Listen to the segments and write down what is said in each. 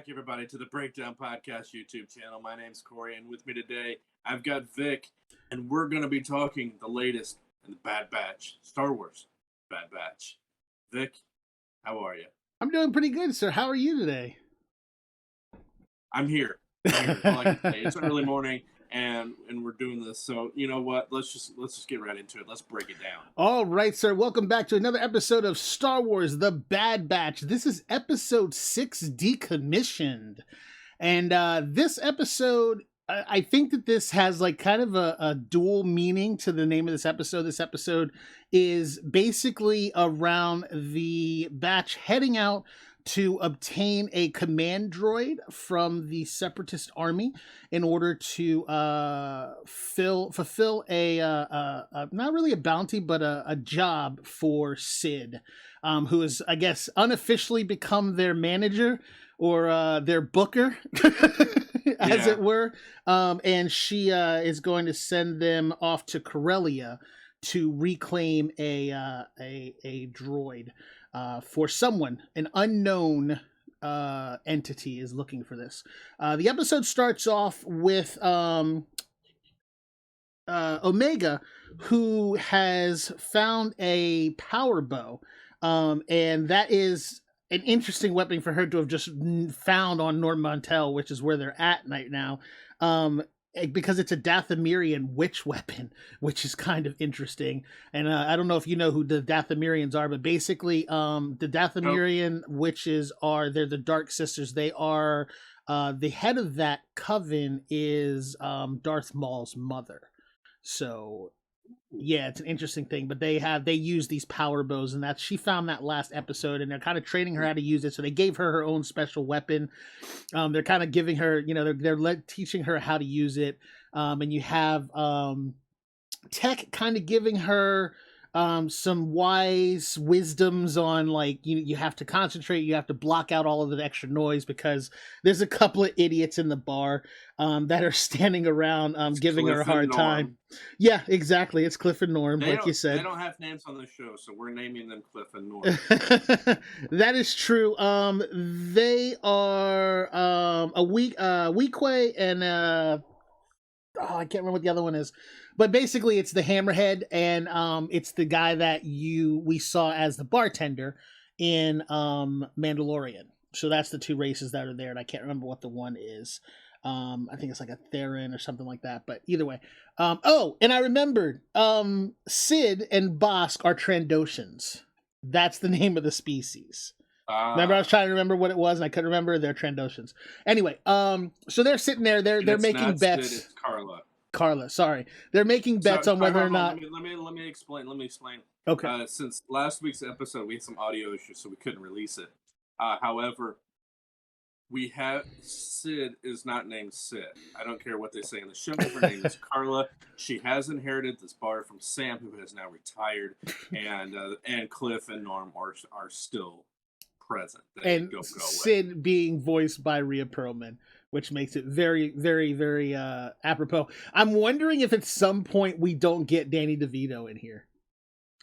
back, everybody, to the Breakdown Podcast YouTube channel. My name's Corey, and with me today, I've got Vic, and we're going to be talking the latest in the Bad Batch, Star Wars Bad Batch. Vic, how are you? I'm doing pretty good, sir. How are you today? I'm here. It's early morning, and we're doing this. So you know what? Let's just get right into it. Let's break it down. All right, sir. Welcome back to another episode of Star Wars: The Bad Batch. This is episode 6, Decommissioned, and this episode, I think that this has like kind of a dual meaning to the name of this episode. This episode is basically around the Batch heading out to obtain a command droid from the Separatist army in order to fulfill a not really a bounty, but a job for Sid, who has, I guess, unofficially become their manager or their booker, as it were. And she is going to send them off to Corellia to reclaim a droid. For someone, an unknown entity is looking for this. The episode starts off with Omega, who has found a power bow, and that is an interesting weapon for her to have just found on North Montel, which is where they're at right now. Because it's a Dathomirian witch weapon, which is kind of interesting. And I don't know if you know who the Dathomirians are, but basically the Dathomirian witches they're the Dark Sisters. They are, the head of that coven is Darth Maul's mother. So yeah, it's an interesting thing, but they use these power bows, and she found that last episode, and they're kind of training her how to use it. So they gave her own special weapon. They're kind of giving her, they're teaching her how to use it. And you have Tech kind of giving her some wise wisdoms on, like, you have to concentrate, you have to block out all of the extra noise, because there's a couple of idiots in the bar that are standing around giving her a hard time. Yeah, exactly. It's Cliff and Norm, like you said. They don't have names on the show, so we're naming them Cliff and Norm. That is true. They are a Weequay and I can't remember what the other one is. But basically, it's the Hammerhead, and it's the guy that we saw as the bartender in Mandalorian. So that's the two races that are there, and I can't remember what the one is. I think it's like a Theron or something like that. But either way. And I remembered, Sid and Bosk are Trandoshans. That's the name of the species. Remember, I was trying to remember what it was, and I couldn't remember. They're Trandoshans. Anyway, so they're sitting there. They're making bets. Sid, it's Carla, sorry. They're making bets on whether or not. Let me explain. Okay. Since last week's episode, we had some audio issues, so we couldn't release it. However, Sid is not named Sid. I don't care what they say in the show. Her name is Carla. She has inherited this bar from Sam, who has now retired, and Cliff and Norm are still present. And go Sid being voiced by Rhea Perlman, which makes it very, very, very apropos. I'm wondering if at some point we don't get Danny DeVito in here.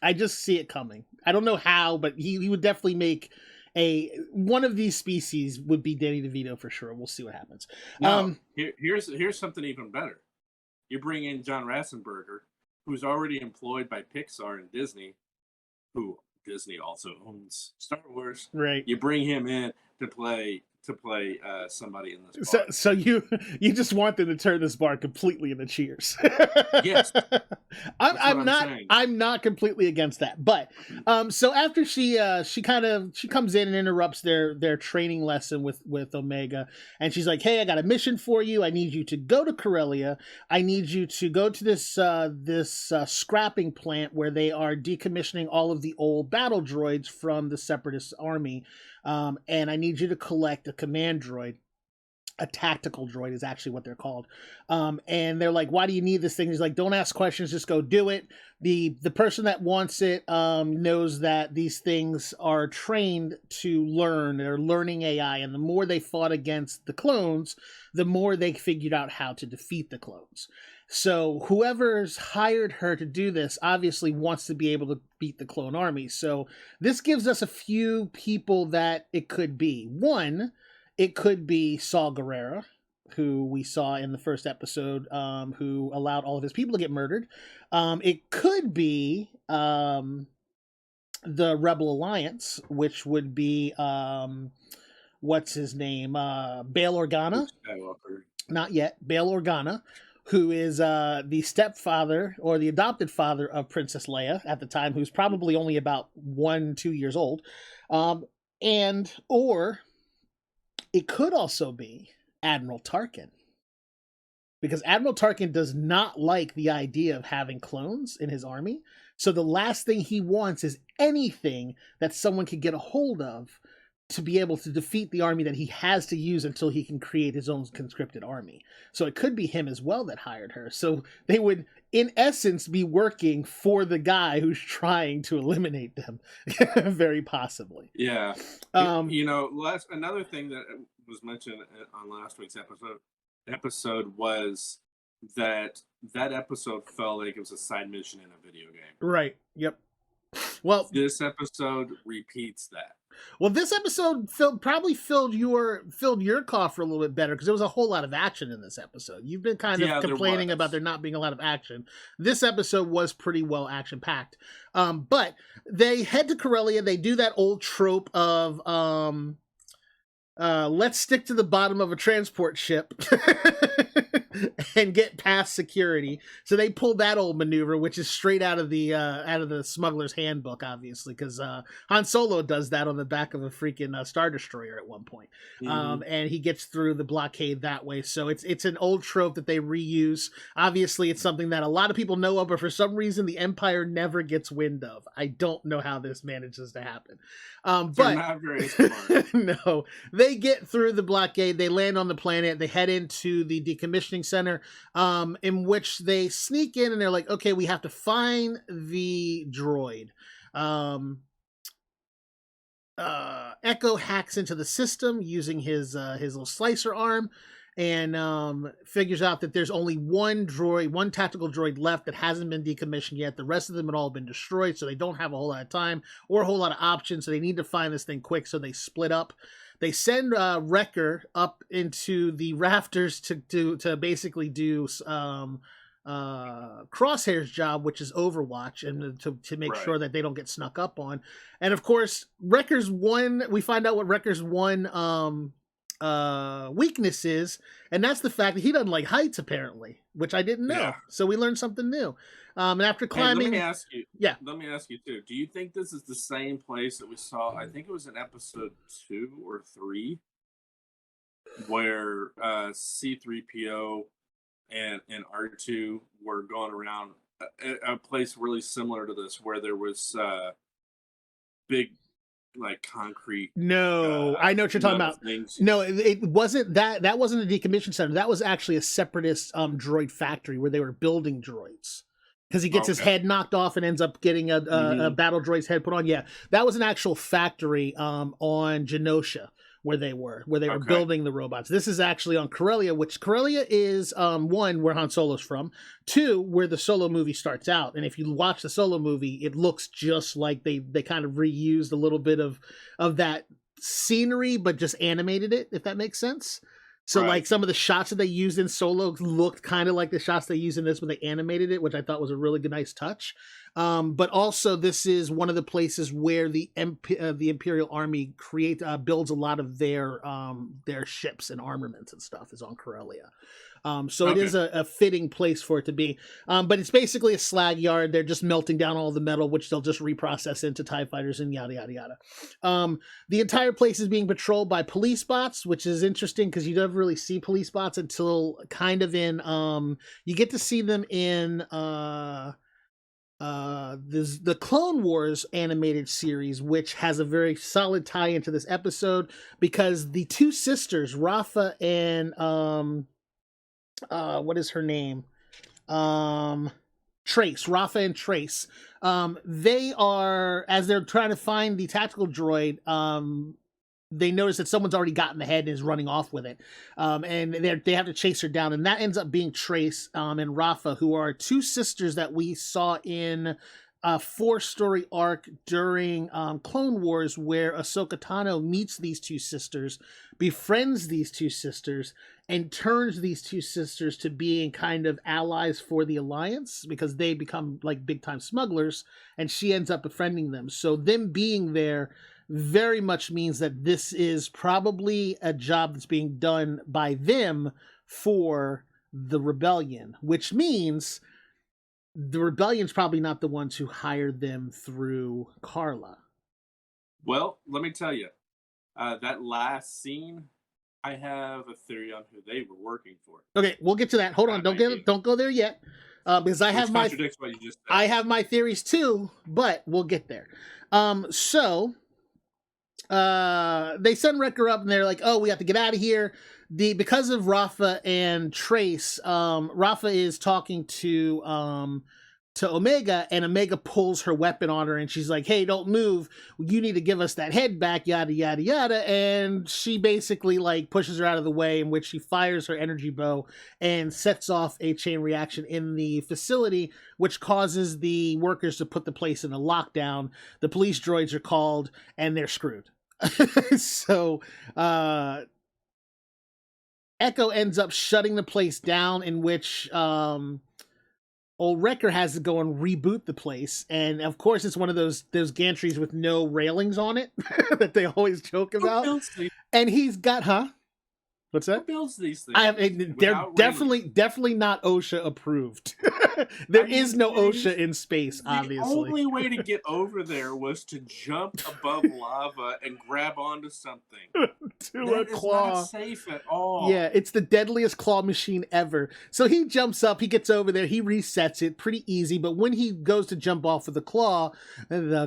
I just see it coming. I don't know how, but he would definitely make one of these species would be Danny DeVito for sure. We'll see what happens. No, here's something even better. You bring in John Ratzenberger, who's already employed by Pixar and Disney, who Disney also owns Star Wars. Right. You bring him in to play somebody in this bar. So you just want them to turn this bar completely into Cheers. Yes. I'm not completely against that. But so after she comes in and interrupts their training lesson with Omega, and she's like, "Hey, I got a mission for you. I need you to go to Corellia. I need you to go to this scrapping plant where they are decommissioning all of the old battle droids from the Separatist army. And I need you to collect a command droid. A tactical droid is actually what they're called." And they're like, "Why do you need this thing?" He's like, "Don't ask questions, just go do it." The person that wants it knows that these things are trained to learn. They're learning AI, and the more they fought against the clones, the more they figured out how to defeat the clones. So whoever's hired her to do this obviously wants to be able to beat the clone army. So this gives us a few people that it could be. One It could be Saul Guerrero, who we saw in the first episode, who allowed all of his people to get murdered. It could be the Rebel Alliance, which would be what's his name? Bail Organa. Not yet. Bail Organa, who is the stepfather or the adopted father of Princess Leia at the time, who's probably only about 1-2 years old. Or it could also be Admiral Tarkin. Because Admiral Tarkin does not like the idea of having clones in his army. So the last thing he wants is anything that someone could get a hold of to be able to defeat the army that he has to use until he can create his own conscripted army. So it could be him as well that hired her. So they would, in essence, be working for the guy who's trying to eliminate them, very possibly. Yeah. Another thing that was mentioned on last week's episode was that episode felt like it was a side mission in a video game. Right. Yep. Well, this episode repeats that. Well, this episode probably filled your coffer a little bit better because there was a whole lot of action in this episode. You've been kind of complaining about there not being a lot of action. This episode was pretty well action packed. But they head to Corellia. They do that old trope of let's stick to the bottom of a transport ship and get past security. So they pulled that old maneuver, which is straight out of the smuggler's handbook, obviously, because Han Solo does that on the back of a freaking Star Destroyer at one point. Mm-hmm. And he gets through the blockade that way. So it's an old trope that they reuse. Obviously, it's something that a lot of people know of, but for some reason, the Empire never gets wind of. I don't know how this manages to happen. But not very smart. No, they get through the blockade. They land on the planet. They head into the Decommissioning Center, in which they sneak in and they're like, okay, we have to find the droid. Echo hacks into the system using his little slicer arm and figures out that there's only one tactical droid left that hasn't been decommissioned yet. The rest of them had all been destroyed, so they don't have a whole lot of time or a whole lot of options, so they need to find this thing quick, so they split up. They send Wrecker up into the rafters to basically do Crosshair's job, which is Overwatch, and to make sure that they don't get snuck up on. And of course, we find out what Wrecker's one weakness is, and that's the fact that he doesn't like heights, apparently, which I didn't know. Yeah. So we learned something new. And after climbing, let me ask you too. Do you think this is the same place that we saw? I think it was in episode 2 or 3, where C-3PO and R2 were going around a place really similar to this, where there was big, like, concrete. No, I know what you're talking about. Things. No, it wasn't that. That wasn't a decommission center. That was actually a separatist droid factory where they were building droids. Because he gets his head knocked off and ends up getting a battle droid's head put on. Yeah, that was an actual factory on Genosha where they were building the robots. This is actually on Corellia, which Corellia is 1, where Han Solo's from, 2, where the Solo movie starts out. And if you watch the Solo movie, it looks just like they kind of reused a little bit of that scenery, but just animated it, if that makes sense. So, like, some of the shots that they used in Solo looked kind of like the shots they used in this when they animated it, which I thought was a really good, nice touch. But also, this is one of the places where the Imperial Army builds a lot of their ships and armaments and stuff, is on Corellia. It is a fitting place for it to be. But it's basically a slag yard. They're just melting down all the metal, which they'll just reprocess into TIE fighters and yada, yada, yada. The entire place is being patrolled by police bots, which is interesting because you don't really see police bots until kind of in... you get to see them in... the Clone Wars animated series, which has a very solid tie into this episode, because the two sisters, Rafa and... what is her name? Trace, Rafa and Trace. They are, as they're trying to find the tactical droid, they notice that someone's already gotten the head and is running off with it. And they have to chase her down. And that ends up being Trace and Rafa, who are two sisters that we saw in a 4-story arc during Clone Wars where Ahsoka Tano meets these two sisters, befriends these two sisters, and turns these two sisters to being kind of allies for the Alliance because they become like big time smugglers, and she ends up befriending them. So them being there very much means that this is probably a job that's being done by them for the rebellion, which means the rebellion's probably not the ones who hired them through Carla. Well, let me tell you, that last scene, I have a theory on who they were working for. Okay, we'll get to that. Hold on, don't go there yet, because I have what you just said. I have my theories too, but we'll get there. So they send Wrecker up, and they're like, "Oh, we have to get out of here." Because of Rafa and Trace, Rafa is talking to Omega, and Omega pulls her weapon on her, and she's like, "Hey, don't move. You need to give us that head back." Yada yada yada, and she basically like pushes her out of the way, in which she fires her energy bow and sets off a chain reaction in the facility, which causes the workers to put the place in a lockdown. The police droids are called, and they're screwed. So Echo ends up shutting the place down, in which old Wrecker has to go and reboot the place. And of course, it's one of those gantries with no railings on it that they always joke about. And he's got, What's that? Who builds these things? They're definitely not OSHA approved. There is no OSHA in space, obviously. The only way to get over there was to jump above lava and grab onto something. A claw. Is not safe at all. Yeah, it's the deadliest claw machine ever. So he jumps up, he gets over there, he resets it, pretty easy. But when he goes to jump off with the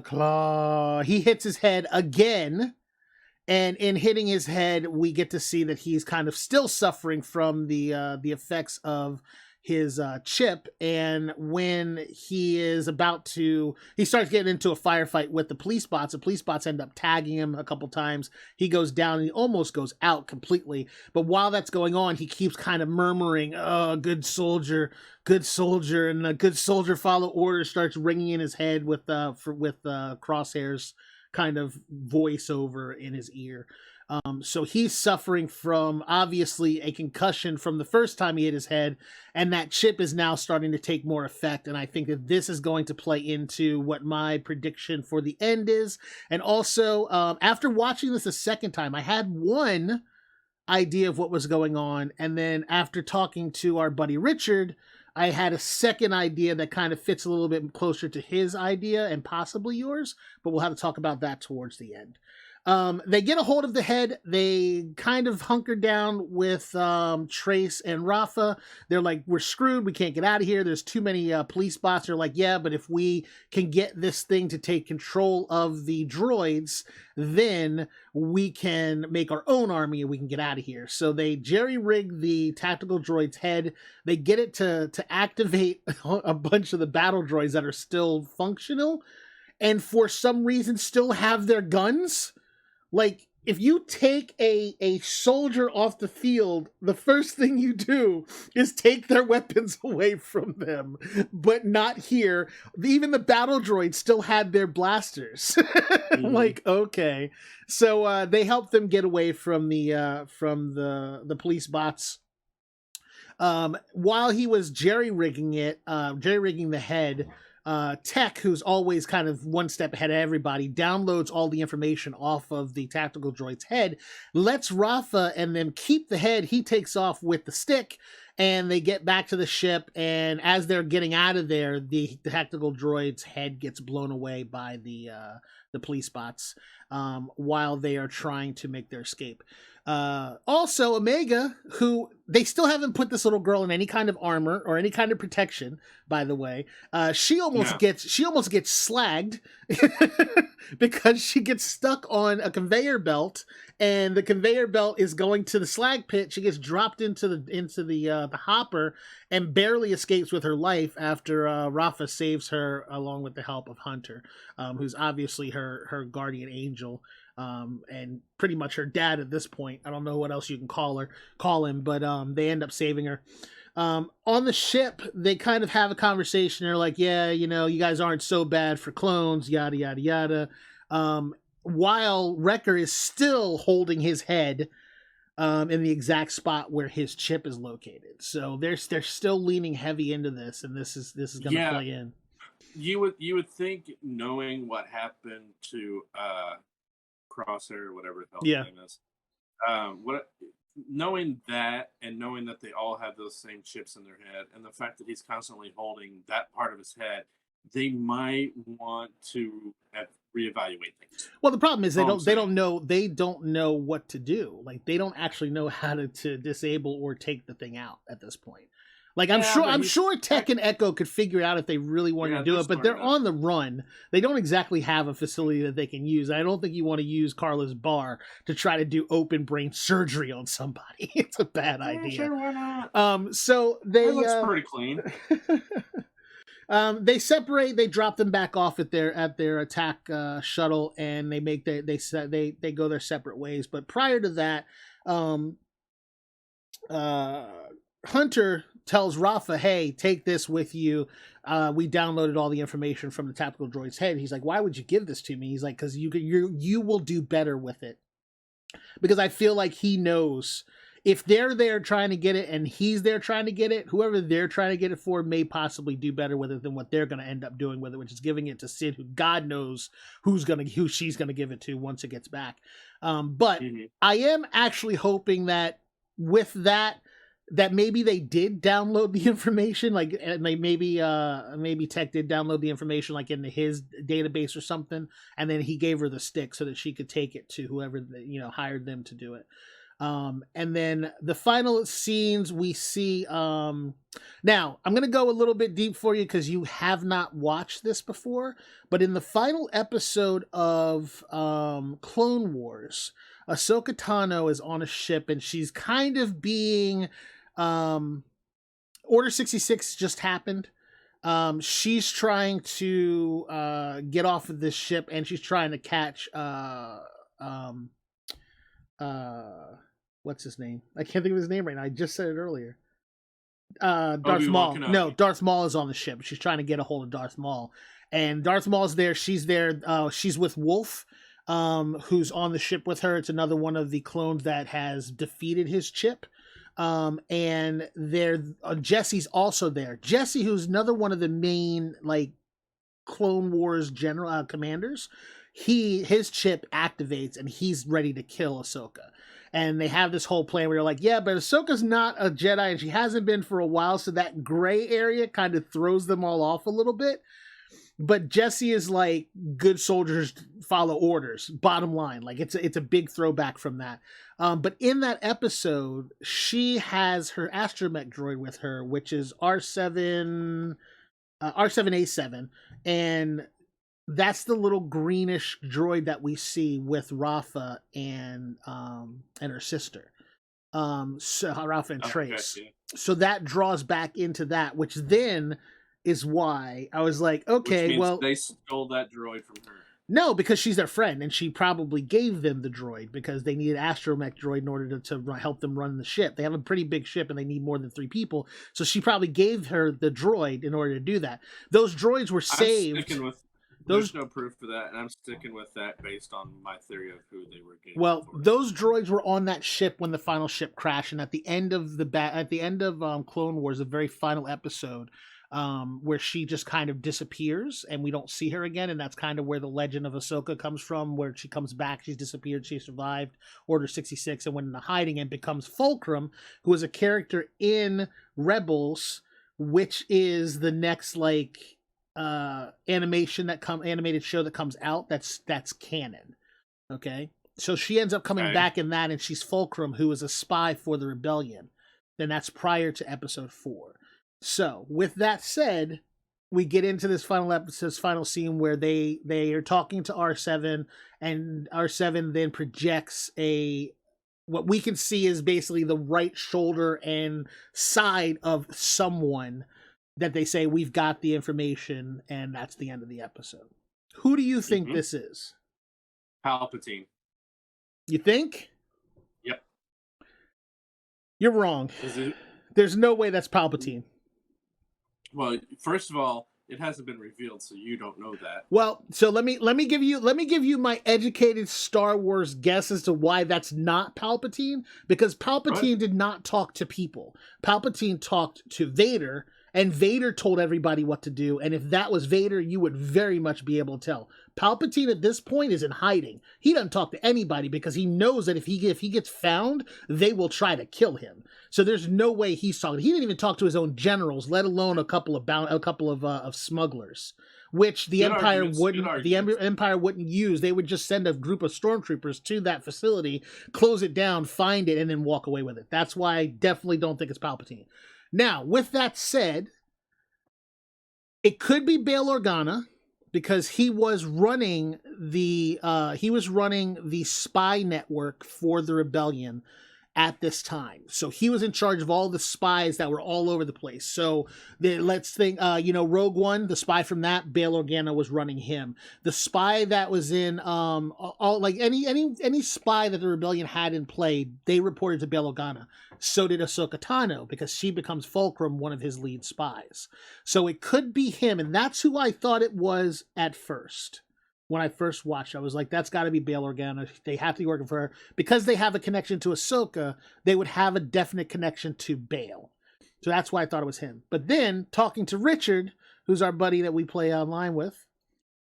claw, he hits his head again. And in hitting his head, we get to see that he's kind of still suffering from the effects of his chip. And when he starts getting into a firefight with the police bots. The police bots end up tagging him a couple times. He goes down and he almost goes out completely. But while that's going on, he keeps kind of murmuring, "Oh, good soldier, good soldier." And the "good soldier follow orders" starts ringing in his head with Crosshair's kind of voiceover in his ear. So he's suffering from obviously a concussion from the first time he hit his head, and that chip is now starting to take more effect. And I think that this is going to play into what my prediction for the end is. And also, after watching this a second time, I had one idea of what was going on, and then after talking to our buddy Richard, I had a second idea that kind of fits a little bit closer to his idea and possibly yours, but we'll have to talk about that towards the end. They get a hold of the head. They kind of hunker down with Trace and Rafa. They're like, "We're screwed. We can't get out of here. There's too many police bots." They're like, "Yeah, but if we can get this thing to take control of the droids, then we can make our own army and we can get out of here." So they jerry-rig the tactical droid's head. They get it to activate a bunch of the battle droids that are still functional and for some reason still have their guns. Like, if you take a soldier off the field, the first thing you do is take their weapons away from them, but not here. Even the battle droids still had their blasters. Mm-hmm. Like, okay. So they help them get away from the police bots. While he was jerry-rigging the head, Tech, who's always kind of one step ahead of everybody, downloads all the information off of the tactical droid's head, lets Rafa and them keep the head. He takes off with the stick, and they get back to the ship, and as they're getting out of there, the tactical droid's head gets blown away by the police bots while they are trying to make their escape. Also, Omega, who they still haven't put this little girl in any kind of armor or any kind of protection, by the way. She almost gets slagged because she gets stuck on a conveyor belt, and the conveyor belt is going to the slag pit. She gets dropped into the hopper and barely escapes with her life after Rafa saves her along with the help of Hunter, who's obviously her guardian angel. And pretty much her dad at this point. I don't know what else you can call him, but they end up saving her. On the ship, they kind of have a conversation. They're like, yeah, you guys aren't so bad for clones, yada, yada, yada. While Wrecker is still holding his head in the exact spot where his chip is located. So they're still leaning heavy into this, and this is going to play in. You would think, knowing what happened to Crosshair or whatever the hell his name is, knowing that, and knowing that they all have those same chips in their head, and the fact that he's constantly holding that part of his head, they might want to reevaluate things. Well, the problem is they don't know what to do. Like, they don't actually know how to disable or take the thing out at this point. Like, I'm sure Tech and Echo could figure it out if they really wanted to do it, but they're on the run. They don't exactly have a facility that they can use. I don't think you want to use Carla's bar to try to do open brain surgery on somebody. It's a bad idea. Sure, why not? So they looks pretty clean. They separate. They drop them back off at their attack shuttle, and they go their separate ways. But prior to that, Hunter tells Rafa, hey, take this with you. We downloaded all the information from the tactical droid's head. He's like, why would you give this to me? He's like, because you will do better with it. Because I feel like he knows if they're there trying to get it and he's there trying to get it, whoever they're trying to get it for may possibly do better with it than what they're going to end up doing with it, which is giving it to Sid, who God knows who she's going to give it to once it gets back. But I am actually hoping that with that maybe they did download the information, like maybe Tech did download the information like into his database or something, and then he gave her the stick so that she could take it to whoever hired them to do it. And then the final scenes we see. Now I'm gonna go a little bit deep for you because you have not watched this before, but in the final episode of Clone Wars, Ahsoka Tano is on a ship and she's kind of being Order 66 just happened. She's trying to get off of this ship, and she's trying to catch what's his name? I can't think of his name right now. I just said it earlier. Darth Maul. No, Darth Maul is on the ship. She's trying to get a hold of Darth Maul, and Darth Maul's there. She's there. She's with Wolf, who's on the ship with her. It's another one of the clones that has defeated his chip. And Jesse's also there. Jesse, who's another one of the main Clone Wars general commanders, his chip activates and he's ready to kill Ahsoka. And they have this whole plan where you're like, yeah, but Ahsoka's not a Jedi and she hasn't been for a while, so that gray area kind of throws them all off a little bit. But Jesse is like, good soldiers follow orders, bottom line. Like, it's a big throwback from that. But in that episode, she has her astromech droid with her, which is R7A7. And that's the little greenish droid that we see with Rafa and her sister. So Rafa and Trace. Okay. So that draws back into that, which then is why I was like, okay, well, they stole that droid from her. No, because she's their friend, and she probably gave them the droid because they needed astromech droid in order to help them run the ship. They have a pretty big ship, and they need more than 3 people, so she probably gave her the droid in order to do that. Those droids were saved. There's no proof for that, and I'm sticking with that based on my theory of who they were getting. Well, those droids were on that ship when the final ship crashed, and at the end of Clone Wars, the very final episode, where she just kind of disappears and we don't see her again, and that's kind of where the legend of Ahsoka comes from, where she comes back, she's disappeared, she survived Order 66 and went into hiding and becomes Fulcrum, who is a character in Rebels, which is the next animated show that comes out that's canon. Okay, so she ends up coming back in that, and she's Fulcrum, who is a spy for the rebellion. Then that's prior to episode 4. So, with that said, we get into this final scene where they are talking to R7, and R7 then projects what we can see is basically the right shoulder and side of someone that they say, we've got the information, and that's the end of the episode. Who do you think this is? Palpatine. You think? Yep. You're wrong. There's no way that's Palpatine. Well, first of all, it hasn't been revealed, so you don't know that. Well, so let me give you my educated Star Wars guess as to why that's not Palpatine, because Palpatine did not talk to people. Palpatine talked to Vader, and Vader told everybody what to do, and if that was Vader, you would very much be able to tell. Palpatine at this point is in hiding. He doesn't talk to anybody because he knows that if he gets found, they will try to kill him. So there's no way he's talking. He didn't even talk to his own generals, let alone a couple of smugglers, which the Empire wouldn't use. They would just send a group of stormtroopers to that facility, close it down, find it, and then walk away with it. That's why I definitely don't think it's Palpatine. Now, with that said, it could be Bail Organa, because he was running the spy network for the rebellion at this time. So he was in charge of all the spies that were all over the place. So let's think, Rogue One, the spy from that, Bail Organa was running him. The spy that was in any spy that the rebellion had in play, they reported to Bail Organa. So did Ahsoka Tano, because she becomes Fulcrum, one of his lead spies. So it could be him, and that's who I thought it was at first. When I first watched, I was like, that's got to be Bail Organa. They have to be working for her. Because they have a connection to Ahsoka, they would have a definite connection to Bail. So that's why I thought it was him. But then, talking to Richard, who's our buddy that we play online with,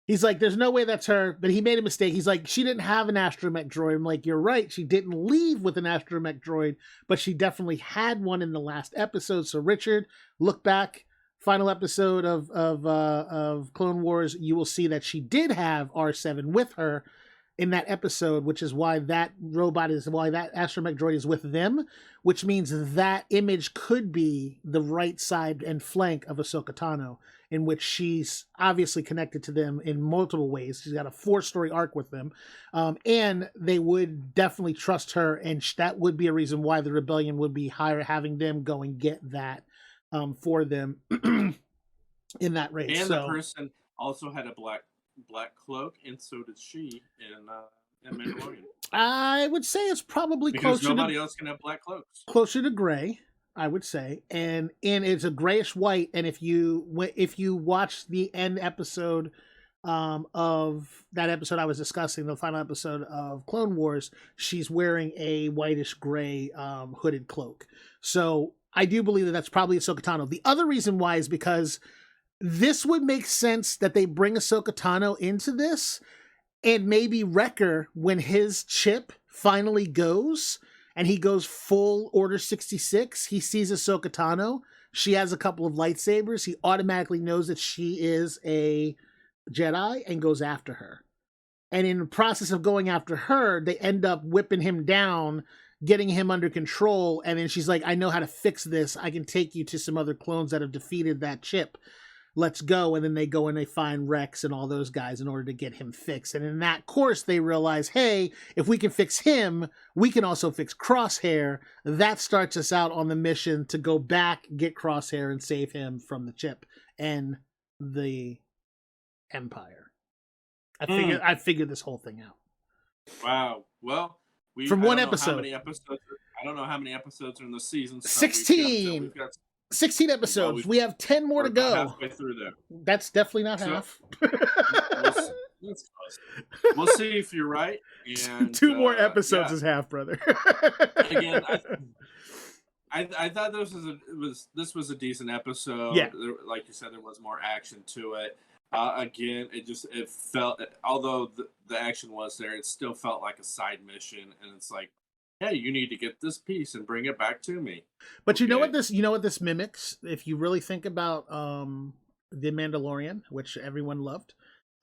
he's like, there's no way that's her. But he made a mistake. He's like, she didn't have an astromech droid. I'm like, you're right. She didn't leave with an astromech droid, but she definitely had one in the last episode. So Richard, look back. Final episode of Clone Wars, you will see that she did have R7 with her in that episode, which is why that astromech droid is with them, which means that image could be the right side and flank of Ahsoka Tano, in which she's obviously connected to them in multiple ways. She's got a 4-story arc with them, and they would definitely trust her, and that would be a reason why the rebellion would be having them go and get that for them in that race. And the person also had a black cloak, and so did she in Mandalorian. I would say it's probably because nobody else can have black cloaks. Closer to gray, I would say, and it's a grayish white. And if you watch the end episode of that episode I was discussing, the final episode of Clone Wars, she's wearing a whitish gray hooded cloak. So I do believe that that's probably Ahsoka Tano. The other reason why is because this would make sense that they bring Ahsoka Tano into this, and maybe Wrecker, when his chip finally goes and he goes full Order 66, he sees Ahsoka Tano. She has a couple of lightsabers. He automatically knows that she is a Jedi and goes after her. And in the process of going after her, they end up whipping him down, getting him under control, and then she's like, I know how to fix this. I can take you to some other clones that have defeated that chip. Let's go. And then they go and they find Rex and all those guys in order to get him fixed. And in that course, they realize, hey, if we can fix him, we can also fix Crosshair. That starts us out on the mission to go back, get Crosshair, and save him from the chip and the Empire. I figured this whole thing out. Wow. Well, from one episode. I don't know how many episodes are in the season. So 16. We've got 16 episodes. We have 10 more to go. Halfway through there. That's definitely not half. We'll see if you're right. And 2 more episodes is half, brother. Again, I thought this was a decent episode. Yeah. Like you said, there was more action to it. Again, it felt, although the action was there, it still felt like a side mission, and it's like, hey, you need to get this piece and bring it back to me. But okay. You know what this mimics? If you really think about The Mandalorian, which everyone loved,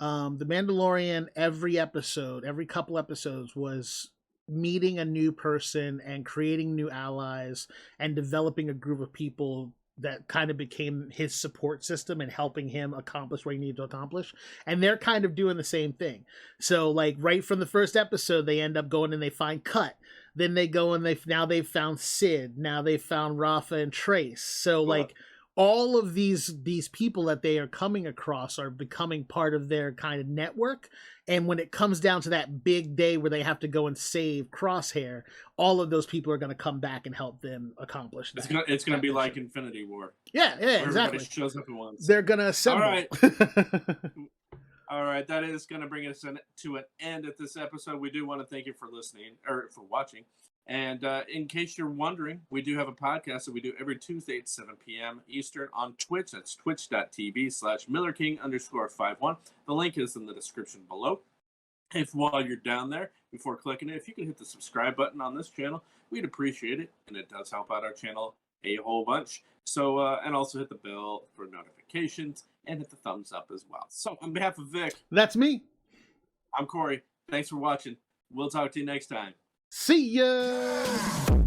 The Mandalorian, every couple episodes was meeting a new person and creating new allies and developing a group of people that kind of became his support system and helping him accomplish what he needed to accomplish. And they're kind of doing the same thing. So like right from the first episode, they end up going and they find Cut. Then they go and they've found Sid. Now they've found Rafa and Trace. So like all of these people that they are coming across are becoming part of their kind of network. And when it comes down to that big day where they have to go and save Crosshair, all of those people are going to come back and help them accomplish that. It's gonna be like Infinity War. Yeah, exactly. Everybody shows up at once. They're going to assemble. All right. All right, that is going to bring us to an end at this episode. We do want to thank you for listening, or for watching. And in case you're wondering, we do have a podcast that we do every Tuesday at 7 p.m. Eastern on Twitch. That's twitch.tv/MillerKing_51. The link is in the description below. If while you're down there, before clicking it, if you can hit the subscribe button on this channel, we'd appreciate it. And it does help out our channel a whole bunch. So, and also hit the bell for notifications and hit the thumbs up as well. So, on behalf of Vic. That's me. I'm Corey. Thanks for watching. We'll talk to you next time. See ya!